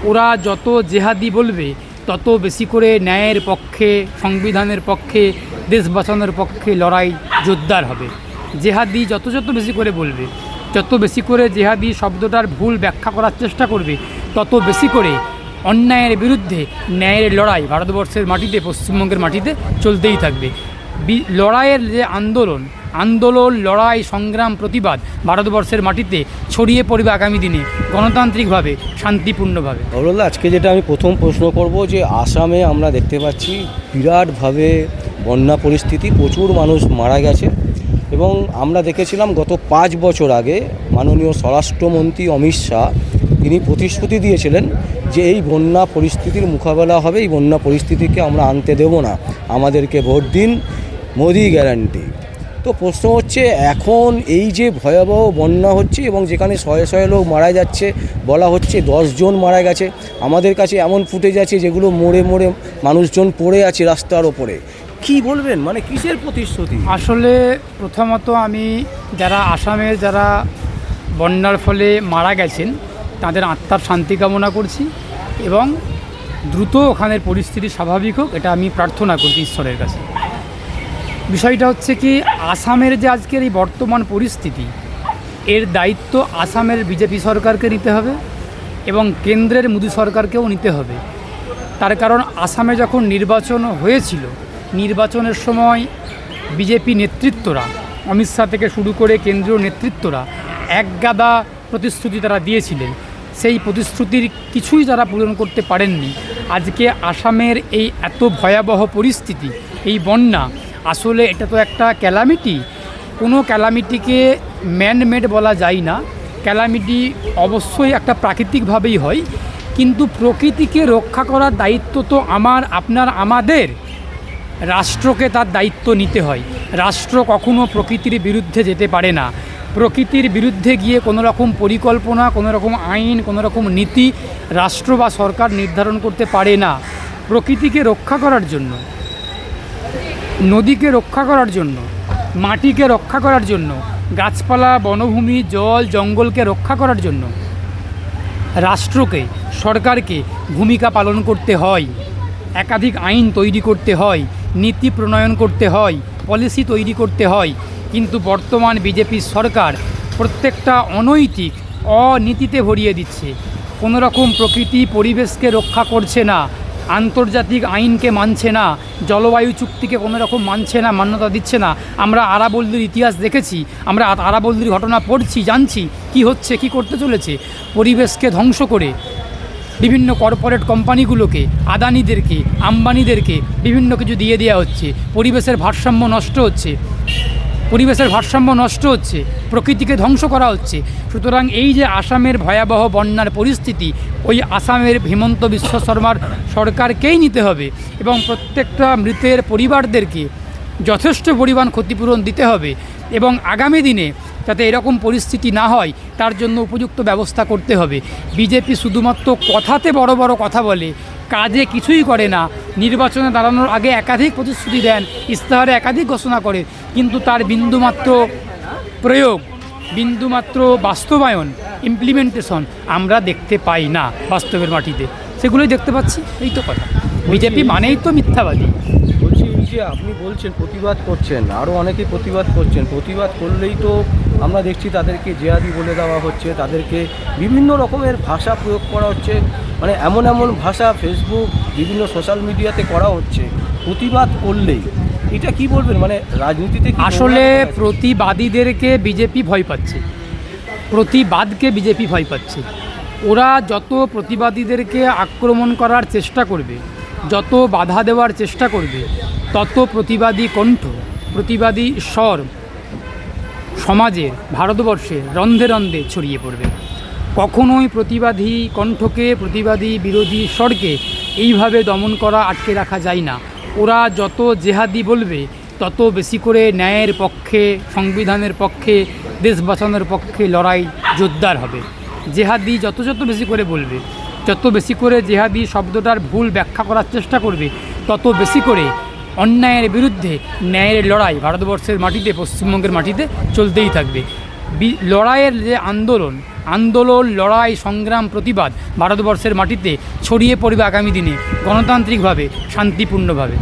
ওরা যত জেহাদি বলবে তত বেশি করে ন্যায়ের পক্ষে, সংবিধানের পক্ষে, দেশ বাঁচানোর পক্ষে লড়াই জোরদার হবে। জেহাদি যত বেশি করে বলবে, যত বেশি করে জেহাদি শব্দটার ভুল ব্যাখ্যা করার চেষ্টা করবে, তত বেশি করে অন্যায়ের বিরুদ্ধে ন্যায়ের লড়াই ভারতবর্ষের মাটিতে, পশ্চিমবঙ্গের মাটিতে চলতেই থাকবে। লড়াইয়ের যে আন্দোলন, লড়াই, সংগ্রাম, প্রতিবাদ ভারতবর্ষের মাটিতে ছড়িয়ে পড়বে আগামী দিনে গণতান্ত্রিকভাবে, শান্তিপূর্ণভাবে। অরুণদা, আজকে যেটা আমি প্রথম প্রশ্ন করব যে আসামে আমরা দেখতে পাচ্ছি বিরাটভাবে বন্যা পরিস্থিতি, প্রচুর মানুষ মারা গেছে এবং আমরা দেখেছিলাম গত 5 বছর আগে মাননীয় স্বরাষ্ট্রমন্ত্রী অমিত শাহ তিনি প্রতিশ্রুতি দিয়েছিলেন যে এই বন্যা পরিস্থিতির মোকাবেলা হবে, এই বন্যা পরিস্থিতিকে আমরা আনতে দেব না, আমাদেরকে ভোট দিন, মোদি গ্যারান্টি। তো প্রশ্ন হচ্ছে, এখন এই যে ভয়াবহ বন্যা হচ্ছে এবং যেখানে শয়ে শয়ে লোক মারা যাচ্ছে, বলা হচ্ছে 10 জন মারা গেছে, আমাদের কাছে এমন ফুটেজ আছে যেগুলো মোড়ে মোড়ে মানুষজন পড়ে আছে রাস্তার ওপরে, কি বলবেন? মানে কিসের প্রতিশ্রুতি? আসলে প্রথমত আমি আসামের যারা বন্যার ফলে মারা গেছেন তাদের আত্মার শান্তি কামনা করছি এবং দ্রুত ওখানের পরিস্থিতি স্বাভাবিক হোক, এটা আমি প্রার্থনা করছি ঈশ্বরের কাছে। বিষয়টা হচ্ছে কি, আসামের যে আজকের এই বর্তমান পরিস্থিতি, এর দায়িত্ব আসামের বিজেপি সরকারকে নিতে হবে এবং কেন্দ্রের মোদী সরকারকেও নিতে হবে। তার কারণ আসামে যখন নির্বাচন হয়েছিল, নির্বাচনের সময় বিজেপি নেতৃত্বরা, অমিত শাহ থেকে শুরু করে কেন্দ্রীয় নেতৃত্বরা একগাদা প্রতিশ্রুতি তারা দিয়েছিলেন, সেই প্রতিশ্রুতির কিছুই তারা পূরণ করতে পারেননি। আজকে আসামের এই এত ভয়াবহ পরিস্থিতি, এই বন্যা, আসলে এটা তো একটা ক্যালামিটি। কোনো ক্যালামিটিকে ম্যানমেড বলা যায় না, ক্যালামিটি অবশ্যই একটা প্রাকৃতিকভাবেই হয়, কিন্তু প্রকৃতিকে রক্ষা করার দায়িত্ব তো আমাদের রাষ্ট্রকে তার দায়িত্ব নিতে হয়। রাষ্ট্র কখনো প্রকৃতির বিরুদ্ধে যেতে পারে না। প্রকৃতির বিরুদ্ধে গিয়ে কোনো রকম পরিকল্পনা, কোনো রকম আইন, কোনো রকম নীতি রাষ্ট্র বা সরকার নির্ধারণ করতে পারে না। প্রকৃতিকে রক্ষা করার জন্য, নদীকে রক্ষা করার জন্য, মাটিকে রক্ষা করার জন্য, গাছপালা, বনভূমি, জল, জঙ্গলকে রক্ষা করার জন্য রাষ্ট্রকে, সরকারকে ভূমিকা পালন করতে হয়। একাধিক আইন তৈরি করতে হয়, নীতি প্রণয়ন করতে হয়, পলিসি তৈরি করতে হয়। কিন্তু বর্তমান বিজেপি সরকার প্রত্যেকটা অনৈতিক, অনীতিতে ভরিয়ে দিচ্ছে। কোনো রকম প্রকৃতি, পরিবেশকে রক্ষা করছে না, আন্তর্জাতিক আইনকে মানছে না, জলবায়ু চুক্তিকে কোনো রকম মানছে না, মান্যতা দিচ্ছে না। আমরা আরাবল্লীর ইতিহাস দেখেছি, আমরা আরাবল্লীর ঘটনা পড়ছি, জানছি কি হচ্ছে, কি করতে চলেছে। পরিবেশকে ধ্বংস করে বিভিন্ন কর্পোরেট কোম্পানিগুলোকে, আদানিদেরকে, আম্বানিদেরকে বিভিন্ন কিছু দিয়ে দেওয়া হচ্ছে। পরিবেশের ভারসাম্য নষ্ট হচ্ছে, প্রকৃতিকে ধ্বংস করা হচ্ছে। সুতরাং এই যে আসামের ভয়াবহ বন্যার পরিস্থিতি, ওই আসামের হিমন্ত বিশ্ব শর্মার সরকারকেই নিতে হবে এবং প্রত্যেকটা মৃতের পরিবারদেরকে যথেষ্ট পরিমাণ ক্ষতিপূরণ দিতে হবে এবং আগামী দিনে যাতে এরকম পরিস্থিতি না হয় তার জন্য উপযুক্ত ব্যবস্থা করতে হবে। বিজেপি শুধুমাত্র কথাতে বড় বড় কথা বলে, কাজে কিছুই করে না। নির্বাচনে দাঁড়ানোর আগে একাধিক প্রতিশ্রুতি দেন, ইস্তাহারে একাধিক ঘোষণা করে, কিন্তু তার বিন্দুমাত্র প্রয়োগ, বিন্দুমাত্র বাস্তবায়ন, ইমপ্লিমেন্টেশন আমরা দেখতে পাই না বাস্তবের মাটিতে। সেগুলোই দেখতে পাচ্ছি। এই তো কথা, বিজেপি মানেই তো মিথ্যাবাদী। বলছি, এই যে আপনি বলছেন প্রতিবাদ করছেন, আরও অনেকেই প্রতিবাদ করছেন, প্রতিবাদ করলেই তো আমরা দেখছি তাদেরকে জেহাদি বলে দেওয়া হচ্ছে, তাদেরকে বিভিন্ন রকমের ভাষা প্রয়োগ করা হচ্ছে, মানে এমন ভাষা ফেসবুক, বিভিন্ন সোশ্যাল মিডিয়াতে করা হচ্ছে প্রতিবাদ করলেই। এটা কি বলবেন? মানে রাজনীতিতে আসলে প্রতিবাদীদেরকে বিজেপি ভয় পাচ্ছে, প্রতিবাদকে বিজেপি ভয় পাচ্ছে। ওরা যত প্রতিবাদীদেরকে আক্রমণ করার চেষ্টা করবে, যত বাধা দেওয়ার চেষ্টা করবে, তত প্রতিবাদী কণ্ঠ, প্রতিবাদী স্বর সমাজের, ভারতবর্ষের রন্ধে রন্ধে ছড়িয়ে পড়বে। কখনোই প্রতিবাদী কণ্ঠকে, প্রতিবাদী বিরোধী স্বরকে এইভাবে দমন করা, আটকে রাখা যায় না। ওরা যত জেহাদি বলবে তত বেশি করে ন্যায়ের পক্ষে, সংবিধানের পক্ষে, দেশ বাঁচানোর পক্ষে লড়াই জোরদার হবে। জেহাদি যত বেশি করে বলবে, যত বেশি করে জেহাদি শব্দটার ভুল ব্যাখ্যা করার চেষ্টা করবে, তত বেশি করে অন্যায়ের বিরুদ্ধে ন্যায়ের লড়াই ভারতবর্ষের মাটিতে, পশ্চিমবঙ্গের মাটিতে চলতেই থাকবে। লড়াইয়ের যে আন্দোলন লড়াই সংগ্রাম প্রতিবাদ ভারতবর্ষের মাটিতে ছড়িয়ে পড়বে আগামী দিনে গণতান্ত্রিকভাবে শান্তিপূর্ণভাবে।